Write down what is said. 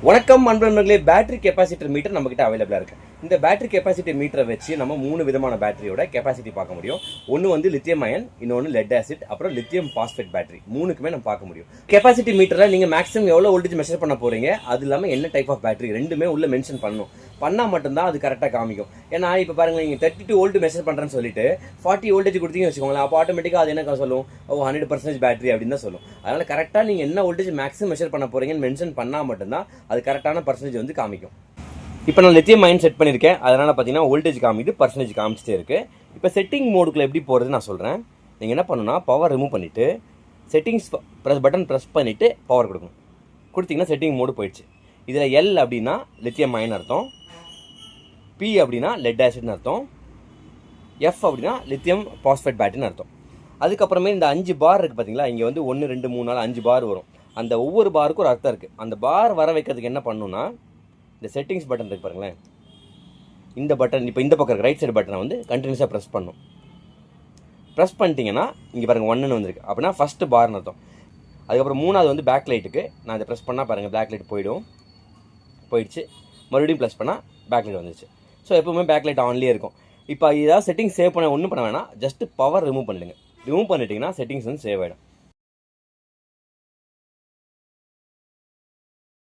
வணக்கம் அன்பர்களே, battery capacitor metre நம்மகிட்ட அவைலபிளாக இருக்குது. இந்த பேட்டரி கெப்பாசிட்டி மீட்டரை வச்சு நம்ம 3 விதமான பேட்டரியோட கெப்பாசிட்டி பார்க்க முடியும். ஒன்று வந்து லித்தியம் அயன், இன்னொன்று லெட் ஆசிட், அப்புறம் லித்தியம் பாஸ்பேட் பேட்டரி. மூணுக்குமே நம்ம பார்க்க முடியும். கெப்பாசிட்டி மீட்டரில் நீங்கள் மேக்ஸிமம் எவ்வளோ வோல்டேஜ் மெஷர் பண்ண போகிறீங்க, அது இல்லாமல் என்ன டைப் ஆஃப் பேட்டரி ரெண்டுமே உள்ள மென்ஷன் பண்ணணும். பண்ணால் மட்டும்தான் அது கரெக்டாக காமிக்கும். ஏன்னா இப்போ பாருங்கள், நீங்கள் 32 வோல்ட் மெஷர் பண்ணுறேன்னு சொல்லிட்டு 40 வோல்டேஜ் கொடுத்தீங்கன்னு வச்சுக்கோங்களேன், அப்போ ஆட்டோமேட்டிக்காக அது என்ன சொல்லும், 100% பேட்டரி அப்படின்னு தான் சொல்லும். அதனால் கரெக்டாக நீங்கள் என்ன வோல்டேஜ் மேக்ஸிமம் மெஷர் பண்ண போகிறீங்கன்னு மென்ஷன் பண்ணால் மட்டும்தான் அது கரெக்டான பர்சன்டேஜ் வந்து காமிக்கும். இப்போ நான் லித்தியம் அயன் செட் பண்ணியிருக்கேன், அதனால் பார்த்தீங்கன்னா வோல்டேஜ் காமிக்குது, பர்சன்டேஜ் காமிச்சிட்டே இருக்குது. இப்போ செட்டிங் மோடுக்குள்ளே எப்படி போகிறது நான் சொல்கிறேன். நீங்கள் என்ன பண்ணணும்னா, பவர் ரிமூவ் பண்ணிவிட்டு செட்டிங்ஸ் பட்டன் ப்ரெஸ் பண்ணிவிட்டு பவர் கொடுக்கணும். கொடுத்தீங்கன்னா செட்டிங் மோடு போயிடுச்சு. இதில் எல் அப்படின்னா லித்தியம் அயன் அர்த்தம், பி அப்படின்னா லெட் ஆசிட்னு அர்த்தம், எஃப் அப்படின்னா லித்தியம் பாஸ்பேட் பேட்டரின்னு அர்த்தம். அதுக்கப்புறமே இந்த 5 பார் இருக்குது பார்த்தீங்களா, இங்கே வந்து 1 2 3 4 5 பார் வரும். அந்த ஒவ்வொரு பாருக்கும் ஒரு அர்த்தம் இருக்குது. அந்த பார் வர வைக்கிறதுக்கு என்ன பண்ணணும்னா, இந்த செட்டிங்ஸ் பட்டன் இருக்கு பாருங்களேன், இந்த பட்டன் இப்போ இந்த பக்கம் ரைட் சைடு பட்டனை வந்து கண்டினியூஸாக ப்ரெஸ் பண்ணும். ப்ரெஸ் பண்ணிட்டீங்கன்னா இங்கே பாருங்கள் 1ன்னு வந்திருக்கு, அப்படின்னா ஃபஸ்ட்டு பார்னு அர்த்தம். அதுக்கப்புறம் 3வது வந்து பேக் லைட்டுக்கு நான் இதை ப்ரெஸ் பண்ணால் பாருங்கள் பேக் லைட் போயிடுச்சு. மறுபடியும் ப்ரெஸ் பண்ணால் பேக் லைட் வந்துச்சு. ஸோ எப்போவுமே பேக் லைட் ஆன்லேயே இருக்கும். இப்போ ஏதாவது செட்டிங்ஸ் சேவ் பண்ண ஒன்றும் பண்ண வேணாம், ஜஸ்ட்டு பவர் ரிமூவ் பண்ணிடுங்க. ரிமூவ் பண்ணிட்டீங்கன்னா செட்டிங்ஸ் வந்து சேவ் ஆகிடும்.